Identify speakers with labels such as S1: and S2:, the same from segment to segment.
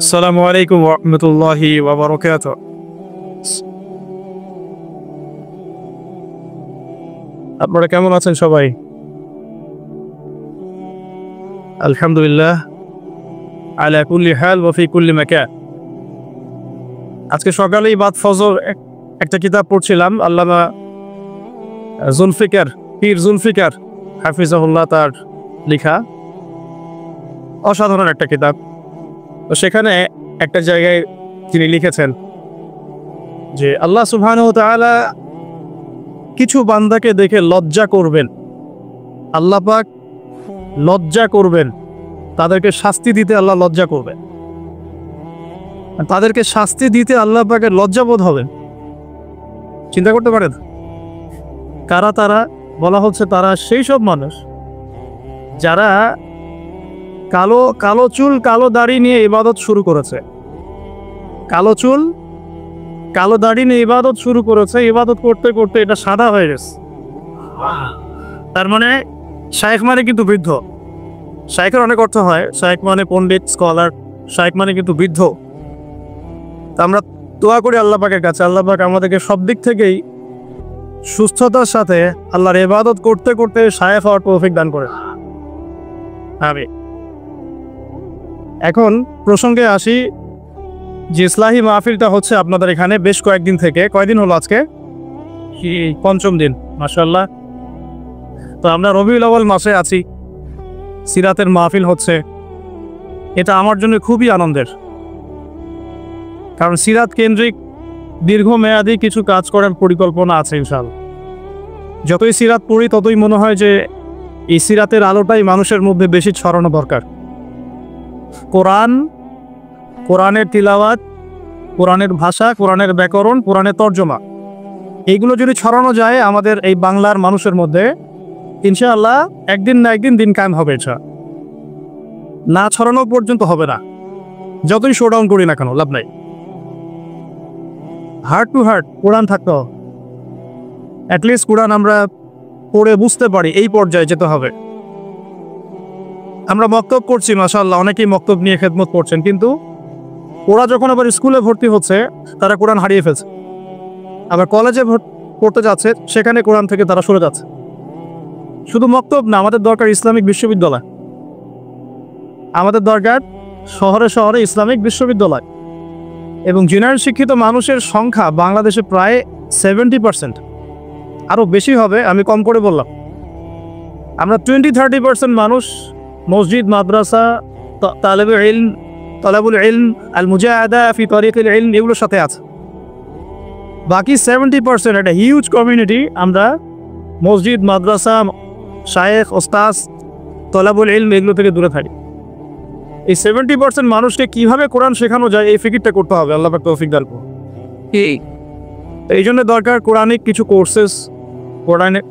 S1: আসসালামু আলাইকুম ওয়া রাহমাতুল্লাহি ওয়া বারাকাতুহু। আপনারা কেমন আছেন সবাই? আলহামদুলিল্লাহ আলা কুল্লি হাল ওয়া ফি কুল্লি মাকান। আজকে সকালেই বাদ ফজর একটা কিতাব পড়ছিলাম, আল্লামা পীর জুলফিকার হাফিজাহুল্লাহ তার লেখা অসাধারণ একটা কিতাব। তো সেখানে একটা জায়গায় তিনি লিখেছেন যে আল্লাহ সুবহানাহু ওয়া তাআলা কিছু বান্দাকে দেখে লজ্জা করবেন, আল্লাহ পাক লজ্জা করবেন, তাদেরকে শাস্তি দিতে আল্লাহ লজ্জা করবেন। তাদেরকে শাস্তি দিতে আল্লাহ পাকের লজ্জাবোধ হবে। চিন্তা করতে পারেন কারা তারা? বলা হচ্ছে তারা সেই সব মানুষ যারা কালো কালো চুল কালো দাড়ি নিয়ে ইবাদত শুরু করেছে। কালো চুল কালো দাড়ি নিয়ে ইবাদত শুরু করেছে, ইবাদত করতে করতে এটা সাদা হয়ে গেছে। তার মানে শায়েখ মানে কিন্তু বৃদ্ধ। শায়েখের অনেক অর্থ হয়, শায়েখ মানে পণ্ডিত, স্কলার, শায়েখ মানে কিন্তু বৃদ্ধ। তা আমরা দোয়া করি আল্লাহ পাকের কাছে, আল্লাহ পাক আমাদেরকে সব দিক থেকেই সুস্থতার সাথে আল্লাহর ইবাদত করতে করতে শায়েখ হওয়ার তৌফিক দান করে। আমিন। এখন প্রসঙ্গে আসি যে ইসলাহি মাহফিলটা হচ্ছে আপনাদের এখানে বেশ কয়েকদিন থেকে। কয়দিন হলো আজকে? পঞ্চম দিন, মাশাআল্লাহ। তো আমরা রবিউল আউয়াল মাসে আছি, সিরাতের মাহফিল হচ্ছে। এটা আমার জন্য খুবই আনন্দের, কারণ সিরাত কেন্দ্রিক দীর্ঘমেয়াদী কিছু কাজ করার পরিকল্পনা আছে ইনশাআল্লাহ। যতই সিরাত পড়ি ততই মনে হয় যে এই সিরাতের আলোটাই মানুষের মধ্যে বেশি ছড়ানো দরকার। কোরআনের তিলাওয়াত, কোরআনের ভাষা, কোরআনের ব্যাকরণ, কোরআনের তর্জমা, এইগুলো যদি ছড়ানো যায় আমাদের এই বাংলার মানুষের মধ্যে, ইনশাআল্লাহ একদিন না একদিন দিন কায়েম হবে। এটা না ছড়ানো পর্যন্ত হবে না, যতই শোডাউন করি না কেন লাভ নাই। হার্ট টু হার্ট কোরআন থাকতো, অ্যাটলিস্ট কোরআন আমরা পড়ে বুঝতে পারি, এই পর্যায়ে যেতে হবে। আমরা মক্তব করছি, মাশাআল্লাহ, অনেকেই মক্তব নিয়ে খেদমত করছেন, কিন্তু ওরা যখন আবার স্কুলে ভর্তি হচ্ছে তারা কোরআন হারিয়ে ফেলছে। আবার কলেজে পড়তে যাচ্ছে, সেখানে কোরআন থেকে তারা সরে যাচ্ছে। শুধু মক্তব না, আমাদের দরকার ইসলামিক বিশ্ববিদ্যালয়, আমাদের দরকার শহরে শহরে ইসলামিক বিশ্ববিদ্যালয়। এবং জেনারেল শিক্ষিত মানুষের সংখ্যা বাংলাদেশে প্রায় 70%, আরও বেশি হবে, আমি কম করে বললাম। আমরা 20-30% মানুষ মসজিদ, মাদ্রাসা, তালাবুল ইলম, আল মুজাহাদা ফি তারিকুল ইলম, এগুলোর সাথে আছে। বাকি 70% একটা হিউজ কমিউনিটি আমরা মসজিদ, মাদ্রাসা, শায়েখ, ওস্তাজ, তালাবুল ইলম এগুলো থেকে দূরে থাকি। এই 70% মানুষকে কিভাবে কোরআন শেখানো যায় এই ফিকিরটা করতে হবে। আল্লাহ পাক তৌফিক দান করুন। এই জন্য দরকার কোরআনিক কিছু কোর্সেস,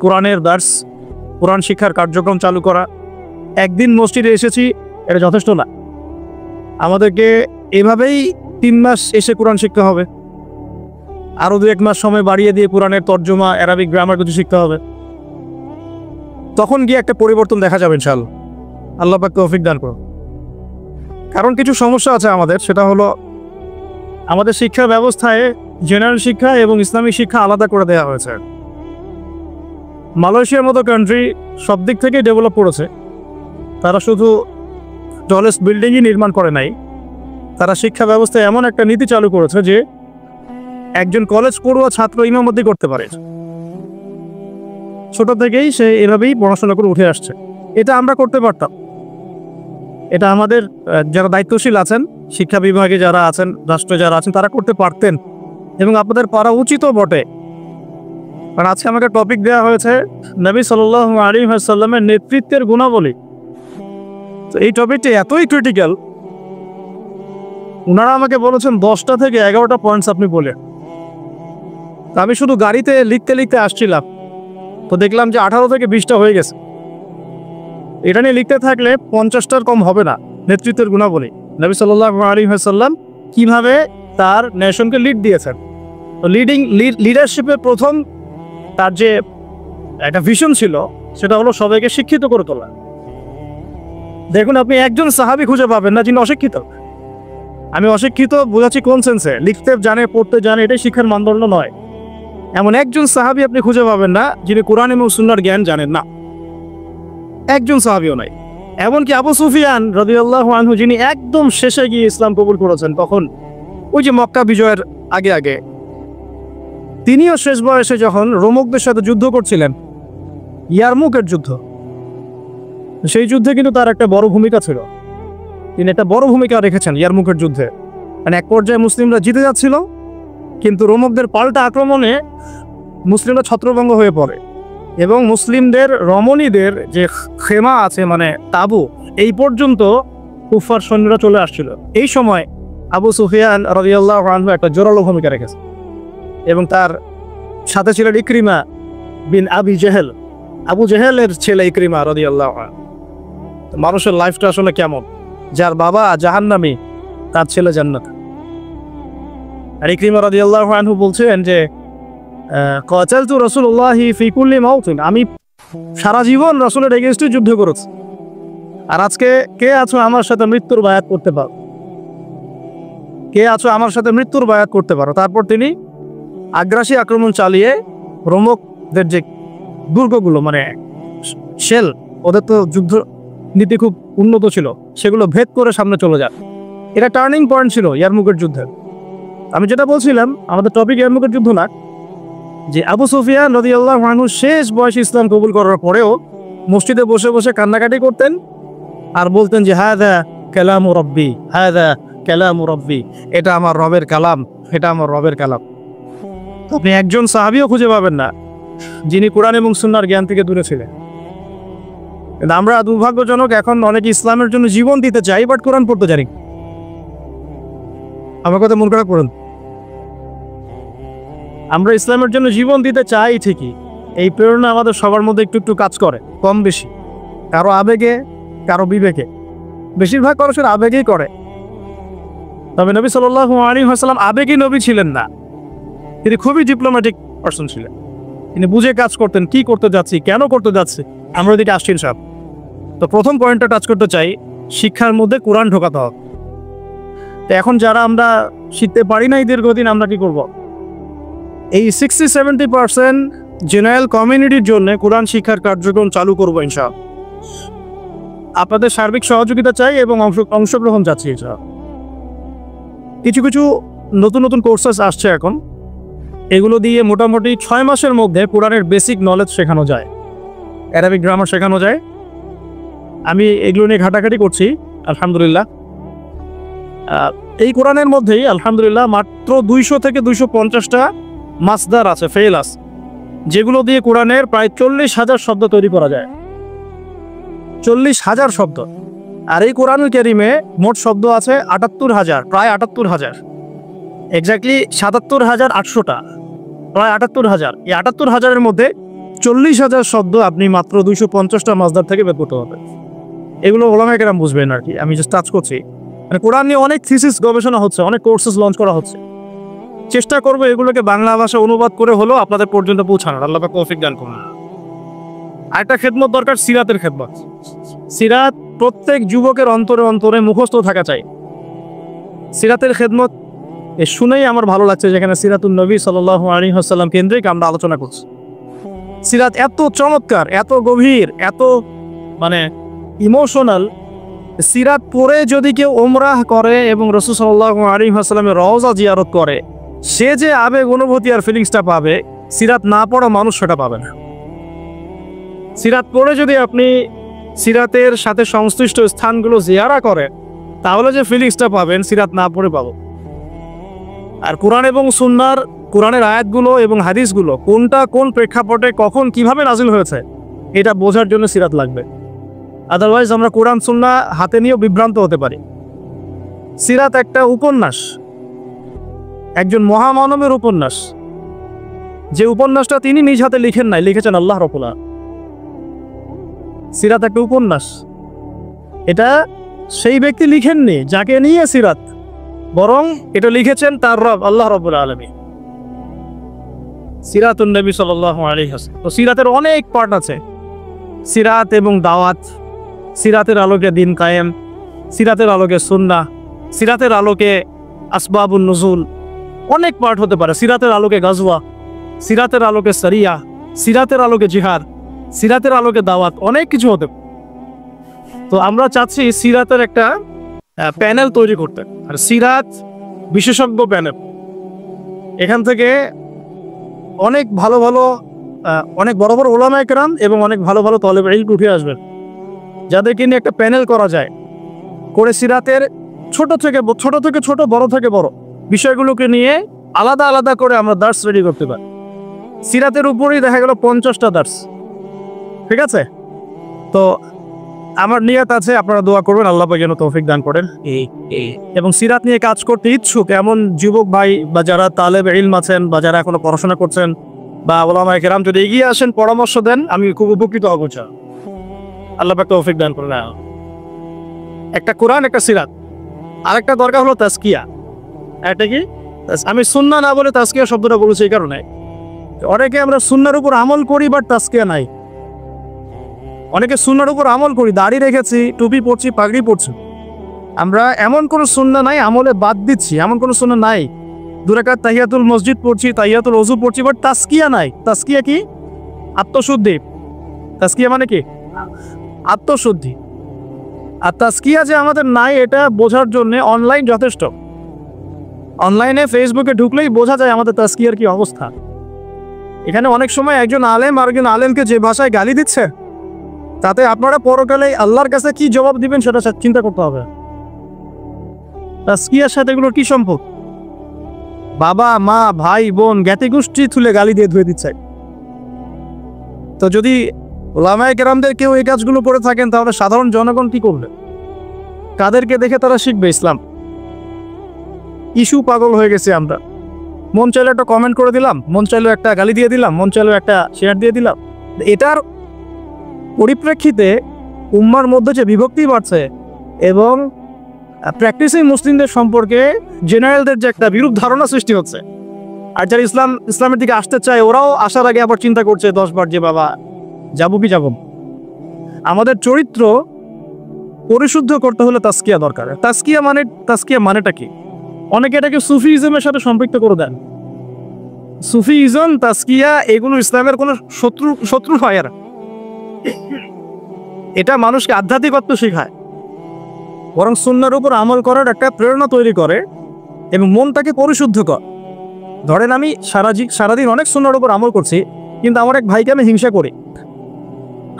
S1: কোরআনের দার্স, কোরআন শিক্ষার কার্যক্রম চালু করা। একদিন মসজিদে এসেছি এটা যথেষ্ট না, আমাদেরকে এভাবেই 3 মাস এসে কোরআন শিখতে হবে, আরও 2-1 মাস সময় বাড়িয়ে দিয়ে কোরআনের তর্জমা, অ্যারাবিক গ্রামার কিছু শিখতে হবে। তখন গিয়ে একটা পরিবর্তন দেখা যাবে ইনশাআল্লাহ। আল্লাহ পাক তৌফিক দান করুন। কারণ কিছু সমস্যা আছে আমাদের, সেটা হলো আমাদের শিক্ষা ব্যবস্থায় জেনারেল শিক্ষা এবং ইসলামিক শিক্ষা আলাদা করে দেওয়া হয়েছে। মালয়েশিয়ার মতো কান্ট্রি সব দিক থেকে ডেভেলপ করেছে, তারা শুধু টলেস্ট বিল্ডিংই নির্মাণ করে নাই, তারা শিক্ষা ব্যবস্থায় এমন একটা নীতি চালু করেছে যে একজন কলেজ পড়ুয়া ছাত্র ইমামতি করতে পারে। ছোট থেকেই সে এভাবেই পড়াশোনা করে উঠে আসছে। এটা আমরা করতে পারতাম, এটা আমাদের যারা দায়িত্বশীল আছেন, শিক্ষা বিভাগে যারা আছেন, রাষ্ট্রে যারা আছেন, তারা করতে পারতেন এবং আপনাদের পারা উচিতও বটে। কারণ আজকে আমাকে টপিক দেওয়া হয়েছে নবী সাল্লাল্লাহু আলাইহি ওয়াসাল্লামের নেতৃত্বের গুণাবলী। তো এই টপিকটি এতই ক্রিটিক্যাল, ওনারা আমাকে বলেছেন 10টা থেকে 11টা পয়েন্টস আপনি বলে। আমি শুধু গাড়িতে লিখতে লিখতে আসছিলাম, তো দেখলাম যে 18 থেকে 20টা হয়ে গেছে। এটা নিয়ে লিখতে থাকলে 50টার কম হবে না। নেতৃত্বের গুণাবলী, নবী সাল্লাল্লাহু আলাইহি ওয়াসাল্লাম কিভাবে তার নেশনকে লিড দিয়েছেন। তো লিডারশিপের প্রথম তার যে একটা ভিশন ছিল সেটা হলো সবাইকে শিক্ষিত করে তোলা। দেখুন, আপনি একজন সাহাবী খুঁজে পাবেন না যিনি অশিক্ষিত। আমি অশিক্ষিত বোঝাচ্ছি কোন সেন্সে, লিখতে জানে পড়তে জানে এটাই শিক্ষার মানদণ্ড নয়। এমন একজন সাহাবী আপনি খুঁজে পাবেন না যিনি কোরআন এবং সুন্নাহর জ্ঞান জানেন না, একজন সাহাবীও নাই। এমনকি আবু সুফিয়ান রাদিয়াল্লাহু আনহু যিনি একদম শেষে গিয়ে ইসলাম কবুল করেছেন, তখন ওই যে মক্কা বিজয়ের আগে আগে, তিনিও শেষ বয়সে যখন রোমকদের সাথে যুদ্ধ করছিলেন, ইয়ারমুকের যুদ্ধ, সেই যুদ্ধে কিন্তু তার একটা বড় ভূমিকা ছিল। তিনি একটা বড় ভূমিকা রেখেছেন ইয়ারমুকের যুদ্ধে। মানে এক পর্যায়ে মুসলিমরা জিতে যাচ্ছিল, কিন্তু রোমকদের পাল্টা আক্রমণে মুসলিমরা ছত্রভঙ্গ হয়ে পড়ে এবং মুসলিমদের রমণীদের যে খেমা আছে মানে তাবু, এই পর্যন্ত কুফার সৈন্যরা চলে আসছিল। এই সময় আবু সুফিয়ান রাদিয়াল্লাহু আনহু একটা জোরালো ভূমিকা রেখেছে এবং তার সাথে ছিলেন ইকরিমা বিন আবি জেহেল, আবু জেহেলের ছেলে ইকরিমা রাদিয়াল্লাহু আনহু। মানুষের লাইফটা আসলে কেমন, যার বাবা জাহান্নামী তার ছেলে জান্নাত। আর ইকরিমা রাদিয়াল্লাহু আনহু বলছেন যে কাতালতু রাসূলুল্লাহি ফি কুল্লি মাউতিন, আমি সারা জীবন রাসূলের এগেইনস্টে যুদ্ধ করেছি, আর আজকে কে আছো আমার সাথে মৃত্যুর বায়াত করতে পারো, কে আছো আমার সাথে মৃত্যুর বায়াত করতে পারো। তারপর তিনি আগ্রাসী আক্রমণ চালিয়ে রোমকদের যে দুর্গগুলো মানে শেল, ওদের তো যুদ্ধ নীতি খুব উন্নত ছিল, সেগুলো ভেদ করে সামনে চলে যায়। এটা টার্নিং পয়েন্ট ছিল ইয়ারমুকের যুদ্ধের। আমি যেটা বলছিলাম, আমাদের টপিক ইয়ারমুকের যুদ্ধ না, যে আবু সুফিয়ান রাদিয়াল্লাহু আনহু শেষ বয়সে ইসলাম কবুল করার পরেও মসজিদে বসে বসে কান্নাকাটি করতেন আর বলতেন যে হাযা কালামু রাব্বি, হাযা কালামু রাব্বি, এটা আমার রবের কালাম, এটা আমার রবের কালাম। আপনি একজন সাহাবীও খুঁজে পাবেন না যিনি কোরআন এবং সুন্নাহর জ্ঞান থেকে দূরে ছিলেন। কিন্তু আমরা দুর্ভাগ্যজনক, এখন অনেকে ইসলামের জন্য জীবন দিতে চাই বাট কোরআন পড়তে জানি। আমার কথা মন খারাপ করুন, আমরা ইসলামের জন্য জীবন দিতে চাই ঠিকই, এই প্রেরণা আমাদের সবার মধ্যে একটু একটু কাজ করে, কম বেশি, কারো আবেগে কারো বিবেকে, বেশিরভাগ মানুষের আবেগেই করে। তবে নবী সাল্লাল্লাহু আলাইহি ওয়াসাল্লাম আবেগী নবী ছিলেন না, তিনি খুবই ডিপ্লোম্যাটিক পারসন ছিলেন। তিনি বুঝে কাজ করতেন, কি করতে যাচ্ছি, কেন করতে যাচ্ছি। আমরা এদিকে আসছি সব। তো প্রথম পয়েন্টটা টাচ করতে চাই, শিক্ষার মধ্যে কোরআন ঢোকাতে হবে। তো এখন যারা আমরা শিখতে পারি না এই দীর্ঘদিন, আমরা কি করব? এই 60-70% জেনারেল কমিউনিটির জন্য কোরআন শিক্ষার কার্যক্রম চালু করবো ইনশাআল্লাহ। আপনাদের সার্বিক সহযোগিতা চাই এবং অংশগ্রহণ চাচ্ছি ইনশাআল্লাহ। কিছু কিছু নতুন নতুন কোর্সেস আসছে এখন, এগুলো দিয়ে মোটামুটি 6 মাসের মধ্যে কোরআনের বেসিক নলেজ শেখানো যায়, অ্যারাবিক গ্রামার শেখানো যায়। আমি এগুলো নিয়ে ঘাটাঘাটি করছি আলহামদুলিল্লাহ। এই কোরআনের মধ্যেই আলহামদুলিল্লাহ মাত্র 200 থেকে 250টা মাসদার আছে, ফেল আছে, যেগুলো দিয়ে কোরআনের প্রায় 40,000 শব্দ তৈরি করা যায়। 40,000 শব্দ। আর এই কোরআনুল কারীমে মোট শব্দ আছে 78,000, প্রায় 78,000, এক্স্যাক্টলি 77,800টা, প্রায় 78,000। এই 78,000-এর মধ্যে 40,000 শব্দ আপনি মাত্র 250টা মাসদার থেকে বের করতে পারবেন। এগুলো ওলামায়ে কেরাম বুঝবেন আর কি, আমি জাস্ট টাচ করছি। মানে কোরআন নিয়ে অনেক থিসিস গবেষণা হচ্ছে, অনেক কোর্সেস লঞ্চ করা হচ্ছে। চেষ্টা করবো এগুলোকে বাংলা ভাষা অনুবাদ করে হলেও আপনাদের পর্যন্ত পৌঁছানোর, আল্লাহ পাক তৌফিক দান করুন। আরেকটা খেদমত দরকার, সিরাতের খেদমত। সিরাত প্রত্যেক যুবকের অন্তরে অন্তরে মুখস্থ থাকা চাই। সিরাতের খেদমত শুনেই আমার ভালো লাগছে, যেখানে সিরাতুন নবী সাল্লাল্লাহু আলাইহি ওয়াসাল্লাম কেন্দ্রিক আমরা আলোচনা করছি। সিরাত এত চমৎকার, এত গভীর, এত মানে ইমোশনাল। সিরাত পড়ে যদি কেউ উমরাহ করে এবং রাসূল সাল্লাল্লাহু আলাইহি ওয়াসাল্লামের রওজা জিয়ারত করে, সে যে আবেগ অনুভূতি আর ফিলিংসটা পাবে, সিরাত না পড়া মানুষ সেটা পাবে না। সিরাত পড়ে যদি আপনি সিরাতের সাথে সংশ্লিষ্ট স্থানগুলো জিয়ারা করেন, তাহলে যে ফিলিংসটা পাবেন সিরাত না পড়ে পাবো। আর কোরআন এবং সুন্নাহর, কোরআনের আয়াতগুলো এবং হাদিসগুলো কোনটা কোন প্রেক্ষাপটে কখন কিভাবে নাজিল হয়েছে, এটা বোঝার জন্য সিরাত লাগবে। আদারওয়াইজ আমরা কোরআন সুন্নাহ হাতে নিয়েও বিভ্রান্ত হতে পারি। সিরাত একটা উপন্যাস, একজন মহামানবের উপন্যাস, যে উপন্যাসটা তিনি নিজ হাতে লিখেন নাই, লিখেছেন আল্লাহ রাব্বুল আলামিন। সিরাত একটা উপন্যাস, এটা সেই ব্যক্তি লিখেননি যাকে নিয়ে সিরাত, বরং এটা লিখেছেন তার রব আল্লাহ রাব্বুল আলামিন। সিরাতুন নবী সাল্লাল্লাহু আলাইহি ওয়াসাল্লাম। তো সিরাতের অনেক পার্ট আছে, সিরাত এবং দাওয়াত, সিরাতের আলোকে দিন কায়েম, সিরাতের আলোকে সুন্নাহ, সিরাতের আলোকে আসবাবুন নুজুল, অনেক পার্ট হতে পারে। সিরাতের আলোকে গাজওয়া, সিরাতের আলোকে সারিয়া, সিরাতের আলোকে জিহাদ, সিরাতের আলোকে দাওয়াত, অনেক কিছু হতে পারে। তো আমরা চাচ্ছি সিরাতের একটা প্যানেল তৈরি করতে, আর সিরাত বিশেষজ্ঞ প্যানেল। এখান থেকে অনেক ভালো ভালো অনেক বড় বড় উলামায়ে কেরাম এবং অনেক ভালো ভালো তলেবে ইলম উঠে আসবেন, যাদেরকে নিয়ে একটা প্যানেল করা যায়, করে সিরাতের ছোট থেকে ছোট, বড় থেকে বড় বিষয়গুলোকে নিয়ে আলাদা আলাদা করে আমরা দার্স রেডি করতে পারি। সিরাতের উপরেই দেখা গেল 50টা দার্স, ঠিক আছে? তো আমার নিয়ত আছে, আপনারা দোয়া করবেন আল্লাহ পাক যেন তৌফিক দান করেন। এবং সিরাত নিয়ে কাজ করতে ইচ্ছুক এমন যুবক ভাই বা যারা তালেবে ইলম আছেন বা যারা এখনো পড়াশোনা করছেন বা উলামায়ে কেরাম যদি এগিয়ে আসেন, পরামর্শ দেন, আমি খুব উপকৃত হব। আল্লাহ পাক তৌফিক দান করেন। একটা কোরআন, একটা সিরাত, আরেকটা দরকার হলো তাজকিয়া। এটা কি? আমি সুন্নাহ না বলে তাজকিয়া শব্দটা বলেছি এই কারণে, অনেকে আমরা সুন্নাহর উপর আমল করি বাট তাজকিয়া নাই। অনেকে সুন্নাহর উপর আমল করি, দাড়ি রেখেছি, টুপি পরছি, পাগড়ি পরছি, আমরা এমন কোনো সুন্নাহ নাই, আমলে বাদ দিচ্ছি এমন কোনো সুন্নাহ নাই। 2 রাকাত তাহিয়াতুল মসজিদ পড়ছি, তাহিয়াতুল ওযু পড়ছি, বাট তাজকিয়া নাই। তাজকিয়া কি? আত্মশুদ্ধি। তাজকিয়া মানে কি? আত্মশুদ্ধি। আর তাজকিয়া যে আমাদের নাই এটা বোঝার জন্য অনলাইন যথেষ্ট। অনলাইনে ফেসবুকে ঢুকলেই বোঝা যায় আমাদের তাজকিয়ার কি অবস্থা। এখানে অনেক সময় একজন আলেম আরেকজন আলেমকে যে ভাষায় গালি দিচ্ছে, তাতে আপনারা পরকালে আল্লাহর কাছে কি জবাব দিবেন সেটা চিন্তা করতে হবে। তাজকিয়ার সাথে এগুলোর কি সম্পর্ক? বাবা মা ভাই বোন জ্ঞাতি গোষ্ঠী তুলে গালি দিয়ে ধুয়ে দিচ্ছে। তো যদি উলামায়ে কেরামদের কেউ এই কাজগুলো করে থাকেন, তাহলে সাধারণ জনগণ কি করবে? কাদেরকে দেখে তারা শিখবে ইসলাম? ইস্যু পাগল হয়ে গেছে আমরা। মন চাইলে একটা কমেন্ট করে দিলাম, মন চাইলে একটা গালি দিয়ে দিলাম, মন চাইলে একটা শেয়ার দিয়ে দিলাম। এটার পরিপ্রেক্ষিতে উম্মার মধ্যে যে বিভক্তি বাড়ছে এবং প্র্যাকটিসিং মুসলিমদের সম্পর্কে জেনারেলদের যে একটা বিরূপ ধারণা সৃষ্টি হচ্ছে, আর যারা ইসলামের দিকে আসতে চায় ওরাও আসার আগে আবার চিন্তা করছে 10 বার যে বাবা যাবো কি যাব। আমাদের চরিত্র পরিশুদ্ধ করতে হলে তাজকিয়া দরকার। তাজকিয়া মানেটা কি? অনেকে এটাকে সুফিইজমের সাথে সম্পৃক্ত করে দেন। সুফিইজম, তাজকিয়া এগুলো ইসলামের কোনো শত্রু হয় না। এটা মানুষকে আধ্যাত্মিকত্ব শেখায়, বরং সুন্নাহর উপর আমল করার একটা প্রেরণা তৈরি করে এবং মনটাকে পরিশুদ্ধ করে। ধরেন আমি সারাদিন অনেক সুন্নাহর উপর আমল করছি, কিন্তু আমার এক ভাইকে আমি হিংসা করি।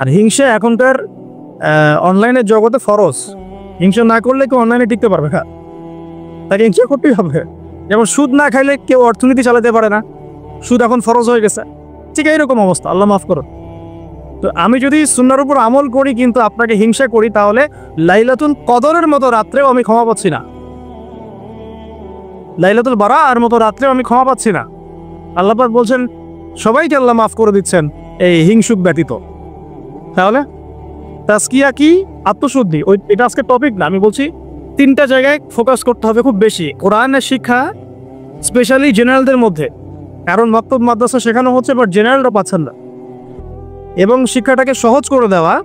S1: আর হিংসা এখনকার অনলাইনের জগতে ফরজ। হিংসা না করলে কেউ অনলাইনে টিকতে পারবে না, তাকে হিংসা করতেই হবে। যেমন সুদ না খাইলে কেউ অর্থনীতি চালাতে পারে না, সুদ এখন ফরজ হয়ে গেছে। ঠিক এইরকম অবস্থা, আল্লাহ মাফ করো। তো আমি যদি সুন্নাহর উপর আমল করি কিন্তু আপনাকে হিংসা করি, তাহলে লাইলাতুল কদরের মতো রাত্রেও আমি ক্ষমা পাচ্ছি না, লাইলাতুল বারার মতো রাত্রেও আমি ক্ষমা পাচ্ছি না। আল্লাহ পাক বলছেন সবাইকে আল্লাহ মাফ করে দিচ্ছেন এই হিংসুক ব্যতীত। তাহলে তাজকিয়া কি? আত্মশুদ্ধি। এটা আজকে টপিক না, আমি বলছি 3টা জায়গায় ফোকাস করতে হবে খুব বেশি। কোরআনের শিক্ষা স্পেশালি জেনারেলদের মধ্যে, কারণ মক্তব মাদ্রাসা শেখানো হচ্ছে বাট জেনারেলরা পাচ্ছেন না। এবং শিক্ষাটাকে সহজ করে দেওয়া,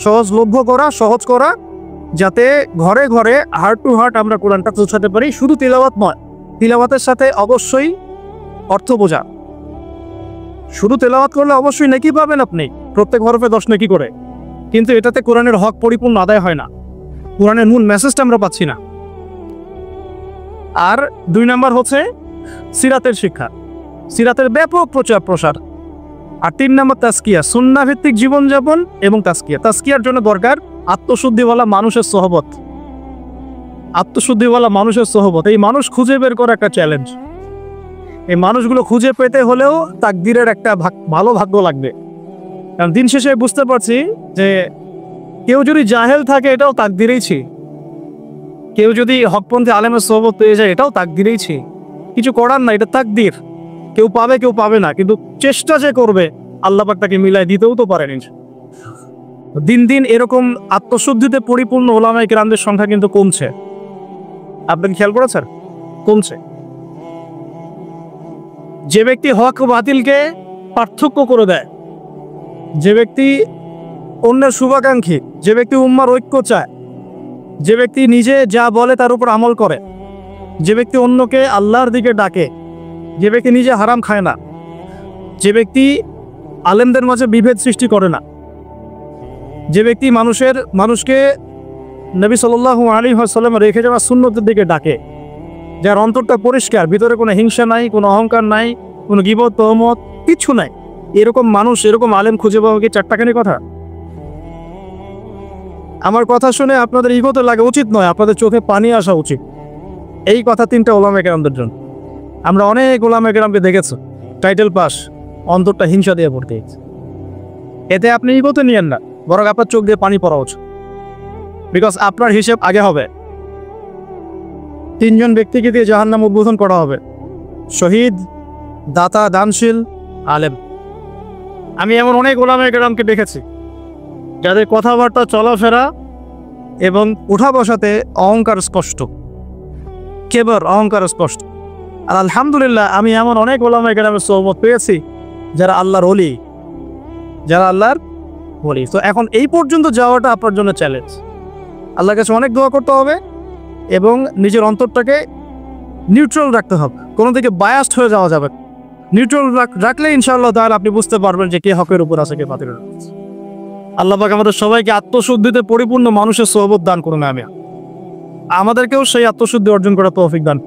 S1: সহজলভ্য করা, সহজ করা, যাতে ঘরে ঘরে হার্ট টু হার্ট আমরা কোরআনটা পৌঁছাতে পারি। শুধু তিলাওয়াত নয়, তিলাওয়াতের সাথে অবশ্যই অর্থ বোঝা। শুধু তেলাওয়াত করলে অবশ্যই নেকি পাবেন আপনি, প্রত্যেক হরফে 10 নেকি করে, কিন্তু এটাতে কোরআনের হক পরিপূর্ণ আদায় হয় না, কোরআনের মূল মেসেজটা আমরা পাচ্ছি না। আর 2 নাম্বার হচ্ছে সিরাতের শিক্ষা, সিরাতের ব্যাপক প্রচার প্রসার। আর 3 নাম্বার তাজকিয়া, সুন্নাহ ভিত্তিক জীবনযাপন এবং তাজকিয়া। তাজকিয়ার জন্য দরকার আত্মশুদ্ধিওয়ালা মানুষের সোহবত। আত্মশুদ্ধিওয়ালা মানুষের সোহবত, এই মানুষ খুঁজে বের করা একটা চ্যালেঞ্জ। এই মানুষগুলো খুঁজে পেতে হলেও তাকদীরের একটা ভালো ভাগ্য লাগবে। কারণ দিন শেষে বুঝতে পারছি যে কেউ যদি জাহেল থাকে এটাও তাকদীরেই ছিল, কেউ যদি হকপন্থী আলেমের সোহবত পেয়ে যায় এটাও তাকদীরেই ছিল। কিছু করার না, এটা তাকদীর। কেউ পাবে কেউ পাবে না, কিন্তু চেষ্টা যে করবে আল্লাহ পাক তাকে মিলাই দিতেও তো পারেন। দিন দিন এরকম আত্মশুদ্ধিতে পরিপূর্ণ উলামায়ে কেরামদের সংখ্যা কিন্তু কমছে। আপনি খেয়াল করেছেন? কমছে। যে ব্যক্তি হক ও বাতিলকে পার্থক্য করে দেয়, যে ব্যক্তি অন্যের শুভাকাঙ্ক্ষী, যে ব্যক্তি উম্মার ঐক্য চায়, যে ব্যক্তি নিজে যা বলে তার উপর আমল করে, যে ব্যক্তি অন্যকে আল্লাহর দিকে ডাকে, যে ব্যক্তি নিজে হারাম খায় না, যে ব্যক্তি আলেমদের মাঝে বিভেদ সৃষ্টি করে না, যে ব্যক্তি মানুষকে নবী সাল্লাল্লাহু আলাইহি ওয়াসাল্লাম রেখে যাওয়া সুন্নতের দিকে ডাকে, যার অন্তরটা পরিষ্কার, ভিতরে কোনো হিংসা নাই, কোনো অহংকার নাই, কোনো গীবত তহমত কিচ্ছু নাই, এরকম মানুষ, এরকম আলেম খুঁজে পাওয়া কি চারটাখানি কথা? আমার কথা শুনে আপনাদের ইগোতে লাগা উচিত নয়, আপনাদের চোখে পানি আসা উচিত। এই কথা 3টা ওলামা কেরামদের জন্য। আমরা অনেক ওলামা কেরামকে দেখেছি টাইটেল পাস, অন্তরটা হিংসা দিয়ে ভর্তি হয়েছে। এতে আপনি ইগোতে নিয়েন না, বরং আপনার চোখ দিয়ে পানি পড়া উচিত, বিকজ আপনার হিসেব আগে হবে। 3 জন ব্যক্তিকে দিয়ে জাহান্নাম উদ্বোধন করা হবে: শহীদ, দাতা, দানশীল, আলেম। আমি এমন অনেক ওলামা কেরামকে দেখেছি যাদের কথাবার্তা, চলাফেরা এবং উঠা বসাতে অহংকার স্পষ্ট, কেবল অহংকার স্পষ্ট। আর আলহামদুলিল্লাহ আমি এমন অনেক ওলামা কেরামের সোহবত পেয়েছি যারা আল্লাহর ওলি, যারা আল্লাহর ওলি। তো এখন এই পর্যন্ত যাওয়াটা আপনার জন্য চ্যালেঞ্জ। আল্লাহর কাছে অনেক দোয়া করতে হবে এবং নিজের অন্তরটাকে নিউট্রাল রাখতে হবে, কোনো দিকে বায়াসড হয়ে যাওয়া যাবে। নিউট্রাল রাখলে ইনশাআল্লাহ তাহলে আপনি বুঝতে পারবেন যে কে হকের উপর আছে, কে বাতিলের উপর আছে। আল্লাহ পাক আমাদের সবাইকে আত্মশুদ্ধিতে পরিপূর্ণ মানুষের সোহবত দান করুন। আমি আমাদেরকেও সেই আত্মশুদ্ধি অর্জন করার তৌফিক দান।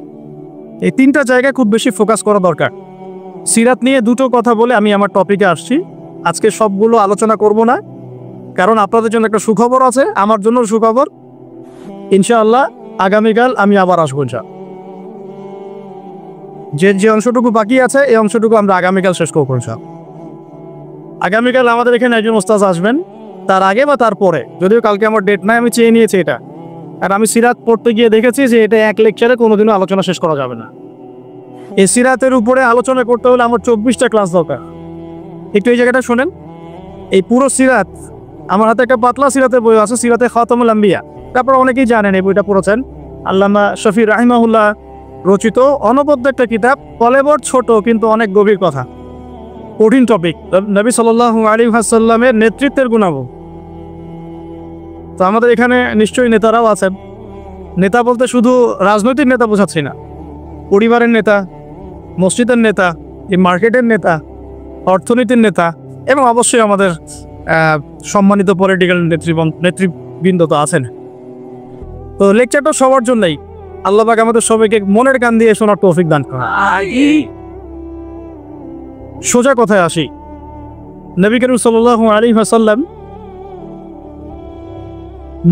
S1: এই 3টা জায়গায় খুব বেশি ফোকাস করা দরকার। সিরাত নিয়ে 2টো কথা বলে আমি আমার টপিকে আসছি। আজকে সবগুলো আলোচনা করব না, কারণ আপনাদের জন্য একটা সুখবর আছে, আমার জন্য সুখবর। ইনশাআল্লাহ আগামীকাল আমি আবার আসবো। যে অংশটুকু বাকি আছে এই অংশটুকু আমরা আগামীকাল শেষ করবো। আগামীকাল আমাদের এখানে একজন ওস্তাদ আসবেন, তার আগে বা তারপরে, যদিও কালকে আমার ডেট নাই, আমি চেয়ে নিয়েছি এটা। আর আমি সিরাত পড়তে গিয়ে দেখেছি যে এটা 1 লেকচারে কোনোদিনও আলোচনা শেষ করা যাবে না। এই সিরাতের উপরে আলোচনা করতে হলে আমার 24টা ক্লাস দরকার। একটু এই জায়গাটা শোনেন। এই পুরো সিরাত, আমার হাতে একটা পাতলা সিরাতের বই আছে, সিরাতে খাতামুল আম্বিয়া। তারপর অনেকেই জানেন এই বইটা পড়েছেন, আল্লামা শফি রাহিমাহুল্লাহ রচিত অনবদ্য একটা কিতাব। কলেবর ছোট কিন্তু অনেক গভীর কথা, কঠিন টপিক। নবী সাল্লাল্লাহু আলাইহি ওয়াসাল্লামের নেতৃত্বের গুণাবলী। তো আমাদের এখানে নিশ্চয়ই নেতারাও আছেন। নেতা বলতে শুধু রাজনৈতিক নেতা বোঝাচ্ছি না, পরিবারের নেতা, মসজিদের নেতা, এই মার্কেটের নেতা, অর্থনীতির নেতা এবং অবশ্যই আমাদের সম্মানিত পলিটিক্যাল নেতৃবৃন্দ তো আছেন। তো লেকচারটা সবার জন্যই। আল্লাহ পাক আমাদের সবাইকে মনের কান দিয়ে শোনার তৌফিক দান করুন। সোজা কথায় আসি, নবী করিম সাল্লাল্লাহু আলাইহি ওয়াসাল্লাম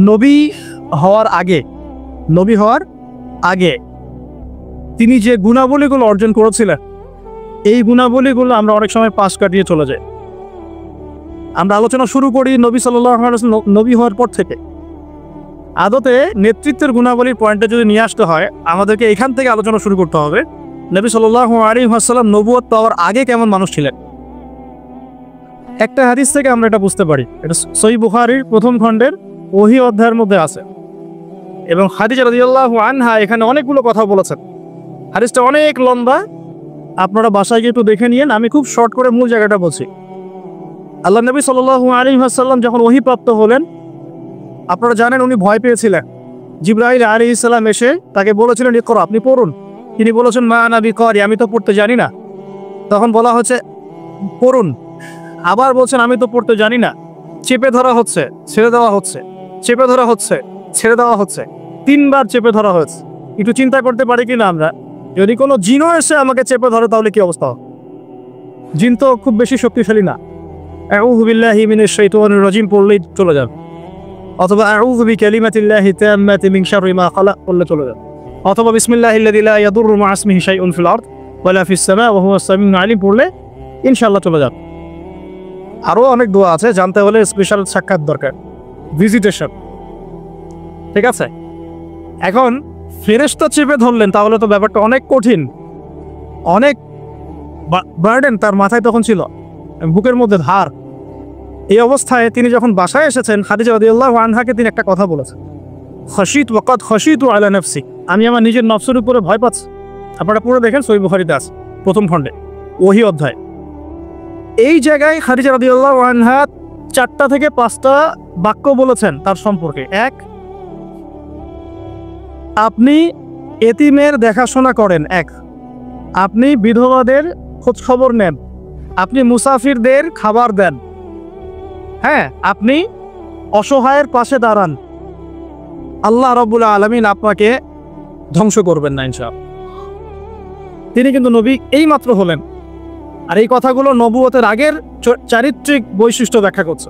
S1: নবী হওয়ার আগে তিনি যে গুণাবলীগুলো অর্জন করেছিলেন, এই গুণাবলীগুলো আমরা অনেক সময় পাশ কাটিয়ে চলে যাই। আমরা আলোচনা শুরু করি নবী সাল্লাল্লাহু আলাইহি ওয়াসাল্লাম নবী হওয়ার পর থেকে। আদতে নেতৃত্বের গুণাবলীর পয়েন্টটা যদি নিয়ে আসতে হয়, আমাদেরকে এখান থেকে আলোচনা শুরু করতে হবে। নবী সাল্লাল্লাহু আলাইহি ওয়াসাল্লাম নবুয়ত পাওয়ার আগে কেমন মানুষ ছিলেন। একটা হাদিস থেকে আমরা এটা বুঝতে পারি। এটা সহিহ বুখারীর 1ম খণ্ডের ওহী অধ্যায়ের মধ্যে আছে এবং খাদিজা রাদিয়াল্লাহু আনহা এখানে অনেকগুলো কথা বলেছেন। হাদিসটা অনেক লম্বা, আপনারা বাসায় গিয়ে একটু দেখে নিয়েন। আমি খুব শর্ট করে মূল জায়গাটা বলছি। আল্লাহ নবী সাল্লাল্লাহু আলাইহি ওয়াসাল্লাম যখন ওহী প্রাপ্ত হলেন, আপনারা জানেন উনি ভয় পেয়েছিলেন। জিবরাইল আলাইহিস সালাম এসে তাকে বলেছিলেন ইকরা, আপনি পড়ুন। তিনি বলেছেন মা আনা বিকারি, আমি তো পড়তে জানি না। তখন বলা হচ্ছে পড়ুন, আবার বলছেন আমি তো পড়তে জানি না। চেপে ধরা হচ্ছে, ছেড়ে দেওয়া হচ্ছে, চেপে ধরা হচ্ছে, ছেড়ে দেওয়া হচ্ছে, 3বার চেপে ধরা হয়েছে। একটু চিন্তা করতে পারি কিনা আমরা, যদি কোনো জিনও এসে আমাকে চেপে ধরে তাহলে কি অবস্থা হবে? জিন তো খুব বেশি শক্তিশালী না। আউযু বিল্লাহি মিনাশ শাইতানির রাজিম পড়লেই চলে যাবে, অথবা আউযু বিকালিমাতিল্লাহি তাম্মাতি মিন শাররি মা খালাক পড়লে চলে যাবে, অথবা বিসমিল্লাহিল্লাযী লা ইয়াদুররু মা ইসমিহি শাইউন ফিল আরদ ওয়ালা ফিস সামা ওয়া হুয়াস সামিউল আলিম পড়লে ইনশাআল্লাহ চলে যাবে। আরও অনেক দোয়া আছে, জানতে হলে স্পেশাল সাক্ষাৎ দরকার, ভিজিটেশন। ঠিক আছে, এখন ফেরেশতা চেপে ধরলেন, তাহলে তো ব্যাপারটা অনেক কঠিন, অনেক বার্ডেন তার মাথায় তখন ছিল, বুকের মধ্যে ধার। এই অবস্থায় তিনি যখন বাসায় এসেছেন, খাদিজা রাদিয়াল্লাহু আনহাকে তিনি একটা কথা বলেছেন, খাশিতু ওয়াকাদ খাশিতু আলা নাফসি, আমি আমার নিজের নফসের উপরে ভয় পাচ্ছি। আপনারা পুরো দেখেন, সহিহ বুখারীতে আছে 1ম খণ্ডে ওহী অধ্যায়। এই জায়গায় খাদিজা রাদিয়াল্লাহু আনহা 4টা থেকে 5টা বাক্য বলেছেন তার সম্পর্কে। 1, আপনি এতিমের দেখাশোনা করেন, এক। আপনি বিধবাদের খোঁজ খবর নেন, আপনি মুসাফিরদের খাবার দেন, হ্যাঁ, আপনি অসহায়ের পাশে দাঁড়ান, আল্লাহ রাব্বুল আলামিন আপনাকে ধ্বংস করবেন না ইনশাআল্লাহ। তিনি কিন্তু নবী এইমাত্র হলেন, আর এই কথাগুলো নবুয়তের আগের চারিত্রিক বৈশিষ্ট্য ব্যাখ্যা করছে,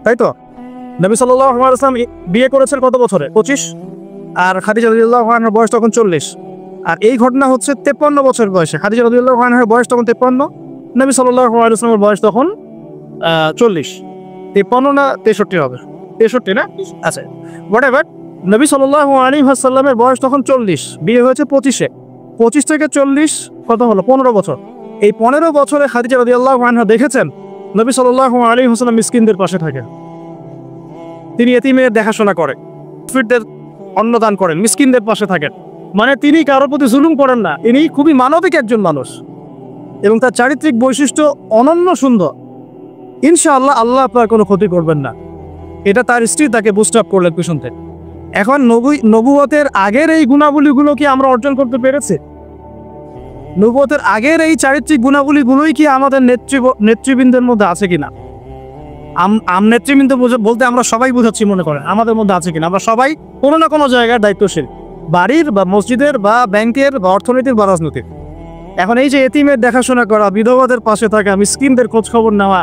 S1: তাই তো? নবী সাল্লাল্লাহু আলাইহি ওয়াসাল্লাম বিয়ে করেছেন কত বছরে? 25। আর খাদিজা রাদিয়াল্লাহু আনহার বয়স তখন 40। আর এই ঘটনা হচ্ছে 53 বছর বয়সে। খাদিজা রাদিয়াল্লাহু আনহার বয়স তখন 53, নবী সাল্লাল্লাহু আলাইহি ওয়াসাল্লামের বয়স তখন 40। 53 না 63 হবে? 63 না? আচ্ছা, হোয়াটএভার। নবী সাল্লাল্লাহু আলাইহি ওয়াসাল্লামের বয়স তখন 40, বিয়ে হয়েছে 25-এ। 25 থেকে 40 কত হলো? 15 বছর। এই 15 বছরে খাদিজা রাদিয়াল্লাহু আনহা দেখেছেন নবী সাল্লাল্লাহু আলাইহি ওয়াসাল্লাম মিসকিনদের পাশে থাকে, তিনি এতিমের দেখাশোনা করেন, মুসাফিরদের অন্নদান করেন, মিসকিনদের পাশে থাকেন। মানে তিনি কারোর প্রতি জুলুম করেন না, তিনি খুবই মানবিক একজন মানুষ এবং তার চারিত্রিক বৈশিষ্ট্য অনন্য সুন্দর। ইনশাআল্লাহ আল্লাহ আপনার কোনো ক্ষতি করবেন না, এটা তার স্ত্রী তাকে বুস্ট আপ করলেন পিছন থেকে। এখন নবুয়তের আগের এই গুণাবলীগুলো কি আমরা অর্জন করতে পেরেছি? নবুয়তের আগের এই চারিত্রিক গুণাবলীগুলোই কি আমাদের নেতৃবৃন্দের মধ্যে আছে কিনা? নেতৃবৃন্দ বলতে আমরা সবাই বুঝাচ্ছি মনে করেন, আমাদের মধ্যে আছে কিনা? আমরা সবাই কোনো না কোনো জায়গার দায়িত্বশীল, বাড়ির বা মসজিদের বা ব্যাংকের বা অর্থনীতির বা রাজনীতির। এখন এই যে এতিমের দেখাশোনা করা, বিধবাদের পাশে থাকা, মিসকিনদের খোঁজ খবর নেওয়া,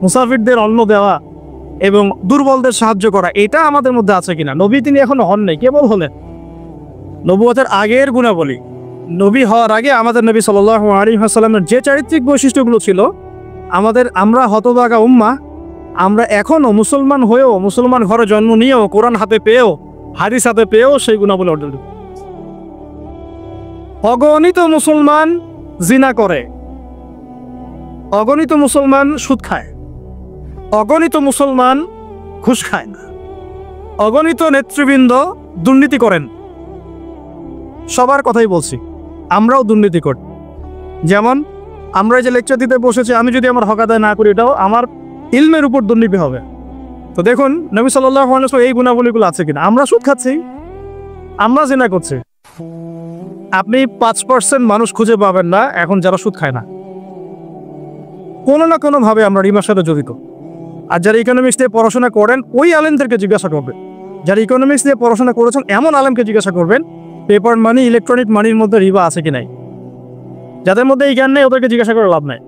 S1: মুসাফিরদের অন্ন দেওয়া এবং দুর্বলদের সাহায্য করা, এটা আমাদের মধ্যে আছে কিনা? নবী তিনি এখনো হন নাই, কেবল হলেন। নবুয়তের আগের গুণাবলী, নবী হওয়ার আগে আমাদের নবী সাল্লাল্লাহু আলাইহি ওয়াসাল্লামের যে চারিত্রিক বৈশিষ্ট্যগুলো ছিল, আমরা হতভাগা উম্মাহ, আমরা এখনো মুসলমান হয়েও, মুসলমান ঘরে জন্ম নিয়েও, কোরআন হাতে পেয়েও, হাদিস হাতে পেয়েও সেই গুণাবলী অর্জন করি। অগণিত মুসলমান জিনা করে, অগণিত মুসলমান সুদ খায়, অগণিত মুসলমান ঘুষ খায় না, অগণিত নেতৃবৃন্দ দুর্নীতি করেন। সবার কথাই বলছি, আমরাও দুর্নীতি করি। যেমন আমরা যে লেকচার দিতে বসেছি, আমি যদি আমার হক আদায় না করি, এটাও আমার ইলমের উপর দুর্নীতি হবে। তো দেখুন নবী সাল্লাল্লাহু আলাইহি ওয়াসাল্লাম এই গুণাবলীগুলো আছে কিনা? আমরা সুদ খাচ্ছি, আমরা জিনা করছি। আপনি 5% মানুষ খুঁজে পাবেন না এখন যারা সুদ খায় না। কোনো না কোনোভাবে আমরা রিমার সাথে জড়িত। আর যারা ইকোনমিক্স দিয়ে পড়াশোনা করেন, ওই আলেমদেরকে জিজ্ঞাসা করবেন। যারা ইকোনমিক্স দিয়ে পড়াশোনা করেছেন এমন আলেমকে জিজ্ঞাসা করবেন পেপার মানি, ইলেকট্রনিক মানির মধ্যে রিবা আছে কি নাই। যাদের মধ্যে এই জ্ঞান নেই ওদেরকে জিজ্ঞাসা করে লাভ নাই,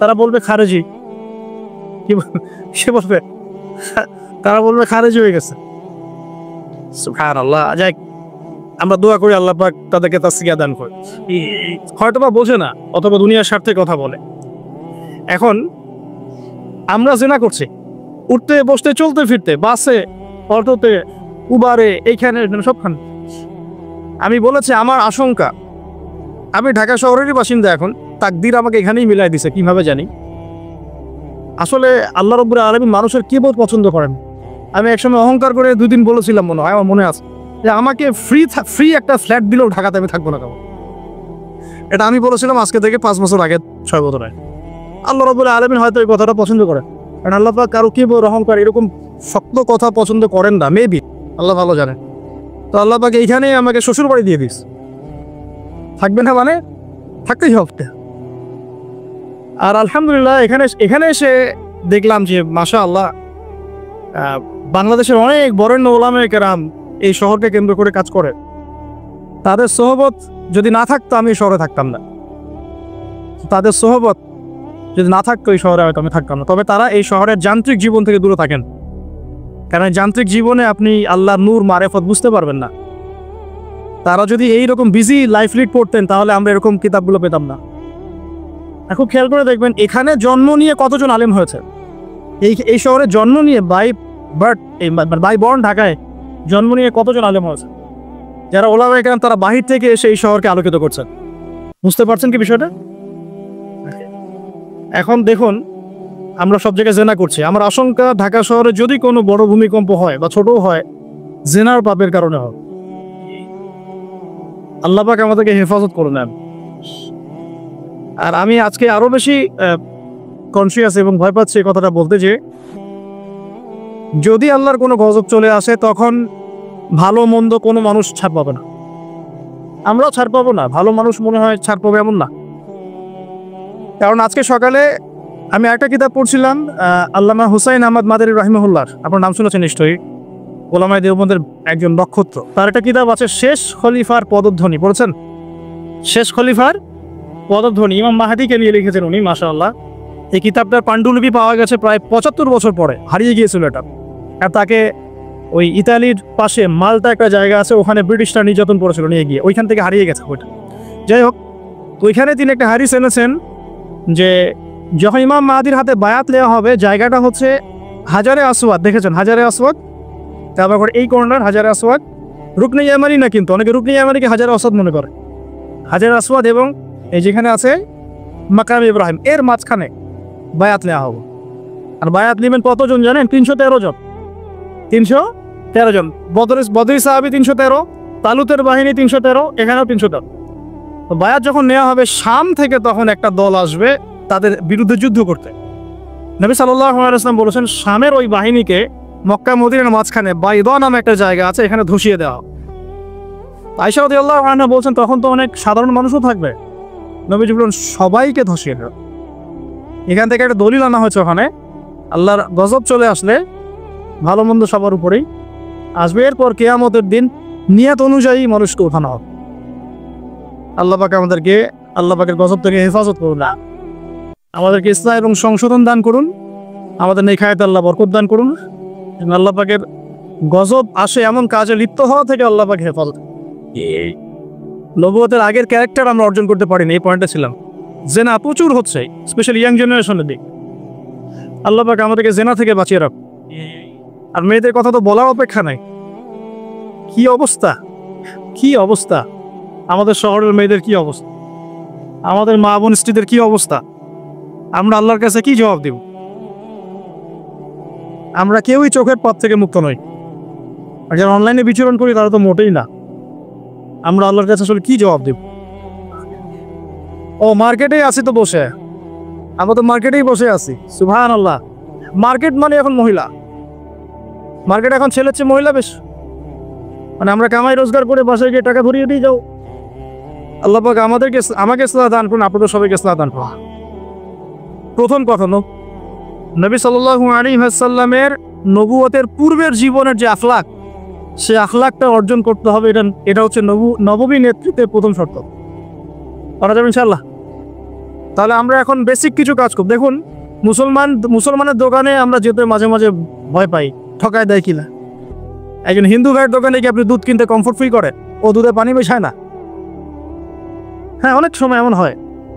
S1: তারা বলবে খারেজি। সে বলবে, তারা বলবে খারেজি হয়ে গেছে। সুবহানাল্লাহ। যাই, আমরা দোয়া করি আল্লাহ পাক তাদেরকে তাসকিয়া দান করে। হয়তোবা বোঝে না অথবা দুনিয়ার স্বার্থে কথা বলে। এখন আমরা জিনা করছি, উঠতে বসতে চলতে ফিরতে, বাসে, অটোতে, উবারে, এইখানে সবখানে। আমি বলেছি আমার আশঙ্কা, আমি ঢাকা শহরেরই বাসিন্দা, এখন তাকদীর আমাকে এখানেই মিলাই দিছে কিভাবে জানি। আসলে আল্লাহ রাব্বুল আলামিন মানুষের কি বোধ পছন্দ করেন। আমি একসময় অহংকার করে 2 দিন বলেছিলাম, মনে হয় আমার মনে আছে, যে আমাকে ফ্রি একটা ফ্ল্যাট দিলেও ঢাকাতে আমি থাকবো না কেমন। এটা আমি বলেছিলাম আজকে থেকে 5 বছর আগে, 6 বছর আগে। আল্লাহ রাব্বুল আলামিন হয়তো এই কথাটা পছন্দ করেন, কারণ আল্লাহ পাক কারো কি বোধ অহংকার এরকম শক্ত কথা পছন্দ করেন না, মেবি, আল্লাহ ভালো জানেন। তো আল্লাহ পাক এইখানেই আমাকে শ্বশুর বাড়ি দিয়ে দিস, থাকবে না মানে থাকতেই হবে। আর আলহামদুলিল্লাহ এখানে এসে দেখলাম যে মাশাআল্লাহ বাংলাদেশের অনেক বরেণ্য উলামায়ে কেরাম এই শহরকে কেন্দ্র করে কাজ করে। তাদের সোহবত যদি না থাকতো আমি শহরে থাকতাম না, তাদের সোহবত যদি না থাকতো এই শহরে হয়তো আমি থাকতাম না। তবে তারা এই শহরের যান্ত্রিক জীবন থেকে দূরে থাকেন, কারণ যান্ত্রিক জীবনে আপনি আল্লাহর নূর মারেফত বুঝতে পারবেন না। তারা যদি এইরকম বিজি লাইফ লিড করতেন তাহলে আমরা এরকম কিতাবগুলো পেতাম না। এখন খেয়াল করে দেখবেন এখানে জন্ম নিয়ে কতজন আলেম হয়েছে, এই শহরে জন্ম নিয়ে বাই বর্ন ঢাকায় জন্ম নিয়ে কতজন আলেম হয়েছে, যারা ওলামায়ে কেরাম তারা বাহির থেকে এসে এই শহরকে আলোকিত করছেন। বুঝতে পারছেন কি বিষয়টা? এখন দেখুন আমরা সব জায়গায় জেনা করছি। আমার আশঙ্কা ঢাকা শহরে যদি কোনো বড় ভূমিকম্প হয় বা ছোটও হয়, জেনার পাপের কারণে হয়। আল্লাহ পাক আমাদেরকে হেফাজত করে নেন। আর আমি আজকে আরো বেশি কনসিয়াস এবং ভয় পাচ্ছি এই কথাটা বলতে, যে যদি আল্লাহর কোনো গজব চলে আসে তখন ভালো মন্দ কোনো মানুষ ছাড় পাবে না, আমরাও ছাড় পাবো না, ভালো মানুষ মনে হয় ছাড় পাবে এমন না। কারণ আজকে সকালে আমি একটা কিতাব পড়ছিলাম, আল্লামা হুসাইন আহমদ মাদারী রাহিমাহুল্লাহ, আপনার নাম শুনেছেন নিশ্চয়ই, ওলামায়ে দেওবন্দের একজন নক্ষত্র। তার একটা কিতাব আছে শেষ খলিফার পদধ্বনি, পড়েছেন? শেষ খলিফার পদধ্বনি ইমাম মাহাদিকে নিয়ে লিখেছেন উনি, মাশাআল্লাহ। এই কিতাবটার পাণ্ডুলিপি পাওয়া গেছে প্রায় 75 বছর পরে, হারিয়ে গিয়েছিল এটা। আর তাকে ওই ইতালির পাশে মাল্টা একটা জায়গা আছে, ওখানে ব্রিটিশরা নির্যাতন করেছিল নিয়ে গিয়ে, ওইখান থেকে হারিয়ে গেছে ওইটা। যাই হোক, ওইখানে তিনি একটা হাদিস এনেছেন যে যখন ইমাম মাহাদির হাতে বায়াত নেওয়া হবে, জায়গাটা হচ্ছে হাজারে আসওয়াদ, দেখেছেন হাজারে আসওয়াদ, তারপর এই কর্নার হাজারে আসওয়াদ, রুকনে ইয়ামানি না, কিন্তু অনেকে রুকনে ইয়ামানিকে হাজারে আসওয়াদ মনে করে। হাজারে আসওয়াদ এবং এই যেখানে আছে মাকাম ইব্রাহিম, এর মাঝখানে বায়াত নেওয়া হবে। আর বায়াত নেবেন কতজন জানেন? 313 জন। 313 জন। বদরি সাহাবী 313, তালুতের বাহিনী 313, এখানেও 313। তো বায়াত যখন নেওয়া হবে শাম থেকে, তখন একটা দল আসবে তাদের বিরুদ্ধে যুদ্ধ করতে। নবী সাল্লাল্লাহু আলাইহি ওয়াসাল্লাম বলেছেন শামের ওই বাহিনীকে মক্কা মদিনার মাঝখানে বাইদা নামে একটা জায়গা আছে, এখানে ধসিয়ে দেওয়া। আয়েশা রাদিয়াল্লাহু আনহা বলছেন তখন তো অনেক সাধারণ মানুষও থাকবে, নবীজি বলেন সবাইকে ধসিয়ে দেওয়া। এখান থেকে একটা দলিল আনা হয়েছে, ওখানে আল্লাহর গজব চলে আসলে ভালো মন্দ সবার উপরেই আসবে। এরপর কিয়ামতের দিন নিয়ত অনুযায়ী মানুষকে উঠানো হবে। আল্লাহ পাক আমাদেরকে আল্লাহ পাকের গজব থেকে হেফাজত করুন, আমাদেরকে ইসলাম এবং সংশোধন দান করুন, আমাদের নেখায়াতে আল্লাহ বরকত দান করুন। আল্লাহ পাকের গজব আসে এমন কাজে লিপ্ত হওয়া থেকে আল্লাহ পাক হেফাজত। নবুয়তের আগের ক্যারেক্টার আমরা অর্জন করতে পারিনি, এই পয়েন্টে ছিলাম। জেনা প্রচুর হচ্ছে, স্পেশালি ইয়াং জেনারেশনের দিক। আল্লাহ পাক আমাদেরকে জেনা থেকে বাঁচিয়ে রাখ। আর মেয়েদের কথা তো বলার অপেক্ষা নাই, কি অবস্থা, কি অবস্থা আমাদের শহরের মেয়েদের, কি অবস্থা আমাদের মা বোন স্ত্রীদের, কি অবস্থা। আমরা আল্লাহর কাছে কি জবাব দেব? আমরা কেউই চোখের পথ থেকে মুক্ত নই। আর যারা অনলাইনে বিচরণ করি তারা তো মোটেই না। আমরা আল্লাহর কাছে আসলে কি জবাব দেব? ও মার্কেটেই আছি তো বসে, আমরা তো মার্কেটেই বসে আছি। সুবহানাল্লাহ। মার্কেট মানে এখন মহিলা, মার্কেট এখন ছেলের চেয়ে মহিলা বেশ। মানে আমরা কামাই রোজগার করে বাসায় গিয়ে টাকা ধরিয়ে দিয়ে যাও। আল্লাহ পাক আমাকে ইসলাহ দান করুন, আপনাদের সবাইকে ইসলাহ দান করুন। প্রথম কথা, নবী সাল্লাল্লাহু আলাইহি ওয়াসাল্লামের নবুয়তের পূর্বের জীবনের যে আখলাক, সে আখলাকটা অর্জন করতে হবে। এটা হচ্ছে নববী নেতৃত্বের প্রথম শর্ত। করা যাবে ইনশাআল্লাহ। তাহলে আমরা এখন বেসিক কিছু কাজ করব। দেখুন, মুসলমানের দোকানে আমরা যেতে মাঝে মাঝে ভয় পাই, ঠকায় দেয় কিনা। একজন হিন্দু ভাইয়ের দোকানে কি আপনি দুধ কিনতে কমফোর্ট ফিল করেন? ও দুধে পানি মেশায় না? হ্যাঁ, অনেক সময় এমন হয়,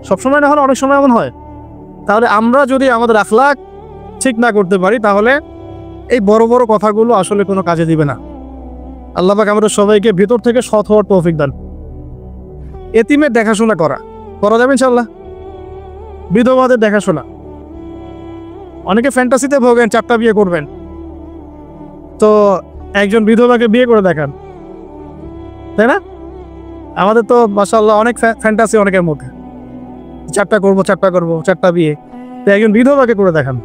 S1: সবসময় না হলে অনেক সময় এমন হয়। তাহলে আমরা যদি আমাদের আখলাক ঠিক না করতে পারি, তাহলে এই বড় বড় কথাগুলো আসলে কোনো কাজে দিবে না। আল্লাহ পাক আমাদের সবাইকে ভিতর থেকে সৎ হওয়ার তৌফিক দান। এতিমের দেখাশোনা করা যাবে ইনশাআল্লাহ। বিধবাদের দেখাশোনা, অনেকে ফ্যান্টাসিতে ভোগেন 4টা বিয়ে করবেন, তো একজন বিধবাকে বিয়ে করে দেখান, তাই না? আমাদের তো মাশাআল্লাহ অনেক ফ্যান্টাসি অনেকের মধ্যে, 4টা করবো 4টা বিয়ে। তো একজন বিধবাকে করে দেখান,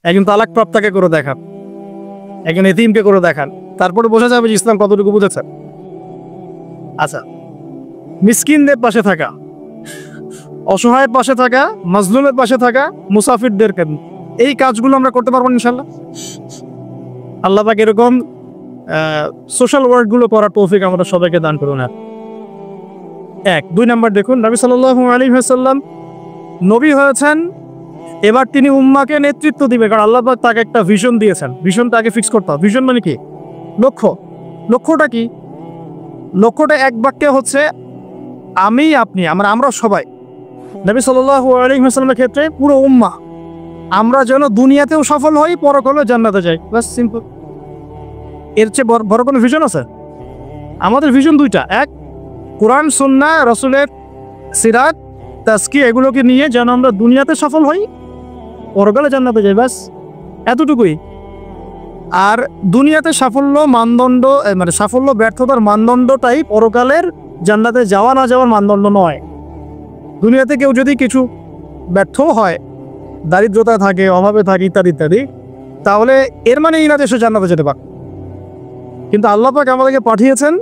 S1: একজন তালাক প্রাপ্তাকে করে দেখান, একজন এতিমকে করে দেখান, তারপরে বোঝা যাবে যে ইসলাম কতটুকু বুঝেছেন। আচ্ছা, মিসকিনদের পাশে থাকা, অসহায়ের পাশে থাকা, মাজলুমের পাশে থাকা, মুসাফিরদেরকে, এই কাজগুলো আমরা করতে পারবো ইনশাআল্লাহ। আল্লাহ পাক এরকম সোশ্যাল ওয়ার্কগুলো করার তৌফিক আমাদের সবাইকে দান করুন। 2 নাম্বার দেখুন, নবী সাল্লাল্লাহু আলাইহি ওয়াসাল্লাম নবী হয়েছেন, এবার তিনি উম্মাকে নেতৃত্ব দিবেন। কারণ আল্লাহ পাক তাকে একটা ভিশন দিয়েছেন, ভিশনটা আগে ফিক্স করতে হবে। ভিশন মানে কি? লক্ষ্যটা কি? লক্ষ্যটা এক বাক্যে হচ্ছে আমি, আপনি, আমরা সবাই। নবী সাল্লাল্লাহু আলাইহি ওয়াসাল্লামের ক্ষেত্রে পুরো উম্মাহ, আমরা যেন দুনিয়াতেও সফল হই, পরকালেও জান্নাতে যাই, বাস সিম্পল। এর চেয়ে বড় কোনো ভিশন আছে? আমাদের ভিশন 2টা, এক কোরআন সুন্নাহ রাসূলের সিরাত তাজকিয়া, এগুলোকে নিয়ে যেন আমরা দুনিয়াতে সফল হই, পরকালে জান্নাতে যাই, বাস এতটুকুই। আর দুনিয়াতে সাফল্য মানদণ্ড, মানে সাফল্য ব্যর্থতার মানদণ্ডটাই পরকালের জান্নাতে যাওয়া না যাওয়ার মানদণ্ড নয়। দুনিয়াতে কেউ যদি কিছু ব্যর্থ হয়, দারিদ্রতা থাকে, অভাবে থাকে, ইত্যাদি ইত্যাদি, তাহলে এর মানে এই না যে সে জান্নাতে যেতে পারে। কিন্তু আল্লাহ পাক আমাদেরকে পাঠিয়েছেন